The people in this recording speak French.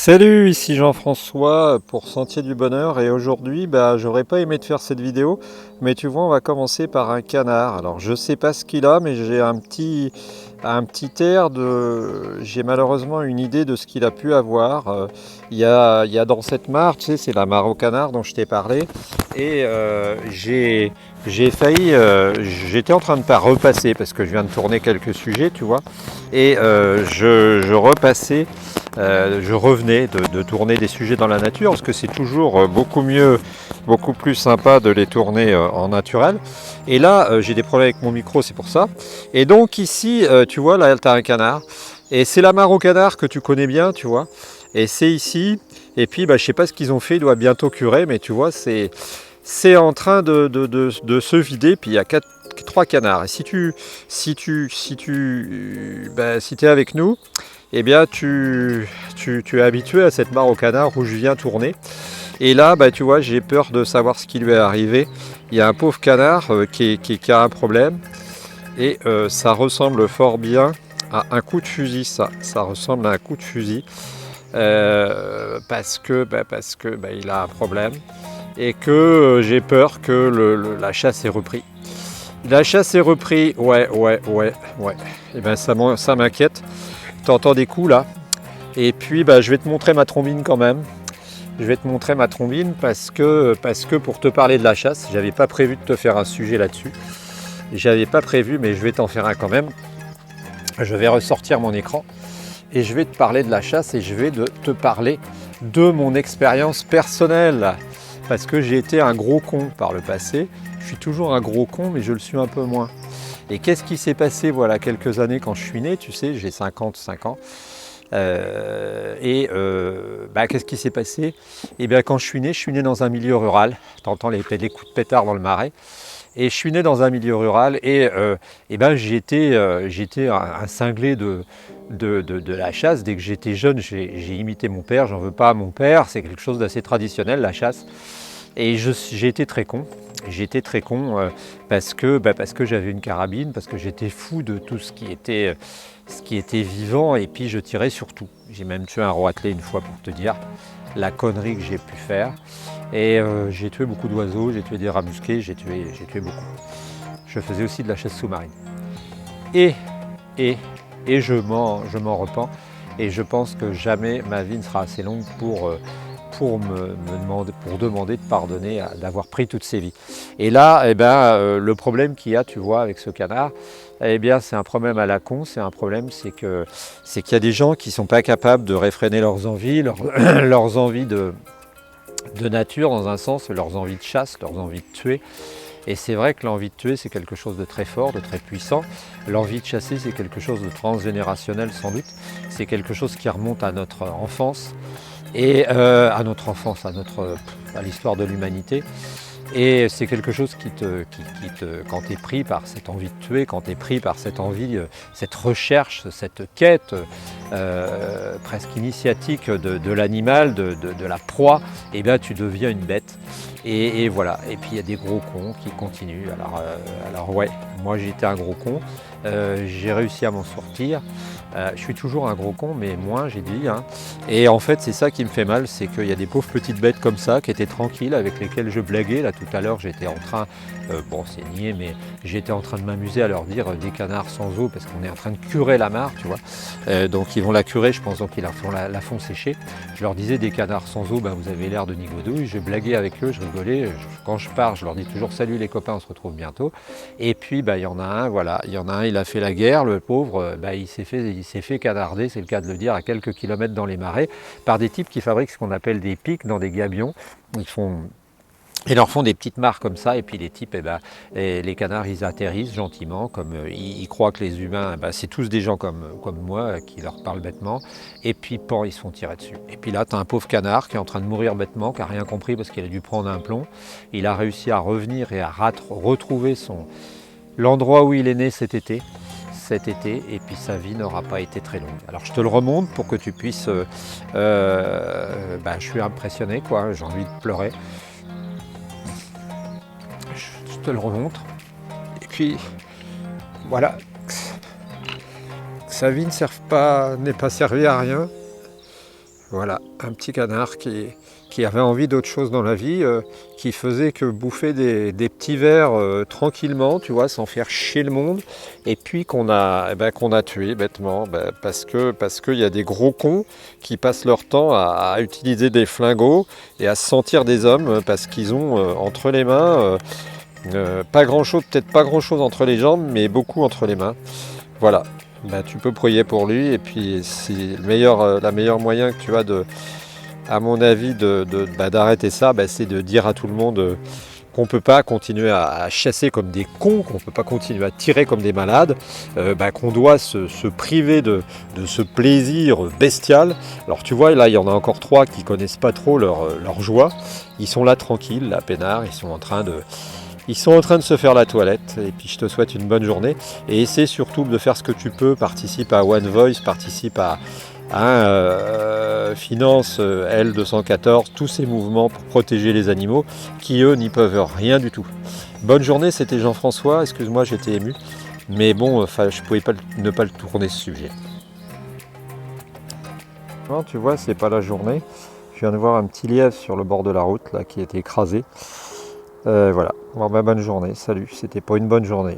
Salut, ici Jean-François pour Sentier du Bonheur et aujourd'hui j'aurais pas aimé te faire cette vidéo mais tu vois on va commencer par un canard. Alors je sais pas ce qu'il a mais j'ai un petit air de... J'ai malheureusement une idée de ce qu'il a pu avoir. Il y a dans cette mare, tu sais c'est la mare au canard dont je t'ai parlé et j'ai failli... J'étais en train de pas repasser parce que je viens de tourner quelques sujets tu vois et je repassais. Je revenais de tourner des sujets dans la nature parce que c'est toujours beaucoup mieux, beaucoup plus sympa de les tourner en naturel. Et là, j'ai des problèmes avec mon micro, c'est pour ça. Et donc ici, tu vois, là, tu as un canard. Et c'est la mare au canard que tu connais bien, tu vois. Et c'est ici. Et puis, je sais pas ce qu'ils ont fait, il doit bientôt curer, mais tu vois, c'est en train de se vider. Puis il y a trois canards. Et si tu es avec nous, eh bien tu es habitué à cette mare au canard où je viens tourner. Et là, tu vois, j'ai peur de savoir ce qui lui est arrivé. Il y a un pauvre canard qui a un problème. Et ça ressemble fort bien à un coup de fusil, ça. Ça ressemble à un coup de fusil. Parce que il a un problème. Et que j'ai peur que la chasse ait repris. La chasse est repris, ouais. Et ça m'inquiète. T'entends des coups là. Et puis je vais te montrer ma trombine quand même. Je vais te montrer ma trombine parce que pour te parler de la chasse, j'avais pas prévu de te faire un sujet là-dessus. J'avais pas prévu, mais je vais t'en faire un quand même. Je vais ressortir mon écran et je vais te parler de la chasse et je vais te parler de mon expérience personnelle. Parce que j'ai été un gros con par le passé. Je suis toujours un gros con, mais je le suis un peu moins. Et qu'est-ce qui s'est passé voilà quelques années quand je suis né, tu sais, j'ai 55 ans. Qu'est-ce qui s'est passé? Eh bien, quand je suis né dans un milieu rural. Tu entends les coups de pétard dans le marais. Et je suis né dans un milieu rural et j'étais un cinglé de la chasse. Dès que j'étais jeune, j'ai imité mon père. J'en veux pas à mon père. C'est quelque chose d'assez traditionnel, la chasse. Et j'ai été très con. J'étais très con parce que j'avais une carabine, parce que j'étais fou de tout ce qui était vivant et puis je tirais sur tout. J'ai même tué un roitelet une fois pour te dire la connerie que j'ai pu faire. Et j'ai tué beaucoup d'oiseaux, j'ai tué des rats musqués, j'ai tué beaucoup. Je faisais aussi de la chasse sous-marine. Et je m'en repens et je pense que jamais ma vie ne sera assez longue pour demander de pardonner d'avoir pris toutes ces vies. Et là, le problème qu'il y a, tu vois, avec ce canard, c'est un problème à la con. C'est un problème, c'est qu'il y a des gens qui ne sont pas capables de réfréner leurs envies, leurs envies de nature dans un sens, leurs envies de chasse, leurs envies de tuer. Et c'est vrai que l'envie de tuer, c'est quelque chose de très fort, de très puissant. L'envie de chasser, c'est quelque chose de transgénérationnel sans doute. C'est quelque chose qui remonte à notre enfance et à l'histoire de l'humanité. Et c'est quelque chose quand tu es pris par cette envie de tuer, quand tu es pris par cette envie, cette recherche, cette quête presque initiatique de l'animal, de la proie, tu deviens une bête. Et voilà. Et puis il y a des gros cons qui continuent. Alors ouais, moi j'étais un gros con. J'ai réussi à m'en sortir. Je suis toujours un gros con, mais moins j'ai dit. Et en fait, c'est ça qui me fait mal, c'est qu'il y a des pauvres petites bêtes comme ça qui étaient tranquilles, avec lesquelles je blaguais. Là, tout à l'heure, j'étais en train, c'est niais, mais j'étais en train de m'amuser à leur dire des canards sans eau, parce qu'on est en train de curer la mare, tu vois. Donc ils vont la curer, je pense, donc ils la font sécher. Je leur disais des canards sans eau, vous avez l'air de nigodouille. Je blaguais avec eux, je rigolais. Quand je pars, je leur dis toujours salut les copains, on se retrouve bientôt. Et puis il y en a un, voilà, il a fait la guerre, le pauvre, il s'est fait canarder, c'est le cas de le dire, à quelques kilomètres dans les marais, par des types qui fabriquent ce qu'on appelle des pics dans des gabions. Ils leur font des petites mares comme ça, et puis les types, les canards, ils atterrissent gentiment, comme ils croient que les humains, c'est tous des gens comme moi, qui leur parlent bêtement, et puis ils se font tirer dessus. Et puis là, tu as un pauvre canard qui est en train de mourir bêtement, qui n'a rien compris parce qu'il a dû prendre un plomb. Il a réussi à revenir et à retrouver l'endroit où il est né cet été, et puis sa vie n'aura pas été très longue. Alors je te le remonte pour que tu puisses... je suis impressionné, quoi, j'ai envie de pleurer. Je te le remontre. Et puis, voilà. Sa vie n'est pas servie à rien. Voilà, un petit canard qui avait envie d'autre chose dans la vie, qui faisait que bouffer des petits vers tranquillement, tu vois, sans faire chier le monde, et puis qu'on a tué bêtement, parce qu'il y a des gros cons qui passent leur temps à utiliser des flingots et à se sentir des hommes parce qu'ils ont entre les mains pas grand chose, peut-être pas grand chose entre les jambes, mais beaucoup entre les mains. Voilà. Tu peux prier pour lui et puis c'est la meilleure moyen que tu as à mon avis d'arrêter ça, c'est de dire à tout le monde qu'on ne peut pas continuer à chasser comme des cons, qu'on ne peut pas continuer à tirer comme des malades, qu'on doit se priver de ce plaisir bestial. Alors tu vois, là il y en a encore 3 qui ne connaissent pas trop leur joie. Ils sont là tranquilles, là peinards, ils sont en train de se faire la toilette, et puis je te souhaite une bonne journée et essaie surtout de faire ce que tu peux, participe à One Voice, participe à Finance L214, tous ces mouvements pour protéger les animaux qui eux n'y peuvent rien du tout. Bonne journée, c'était Jean-François, excuse-moi j'étais ému, mais bon, je pouvais pas ne pas le tourner ce sujet. Non, tu vois, c'est pas la journée, je viens de voir un petit lièvre sur le bord de la route là, qui a été écrasé. Voilà, bonne journée, salut, c'était pas une bonne journée.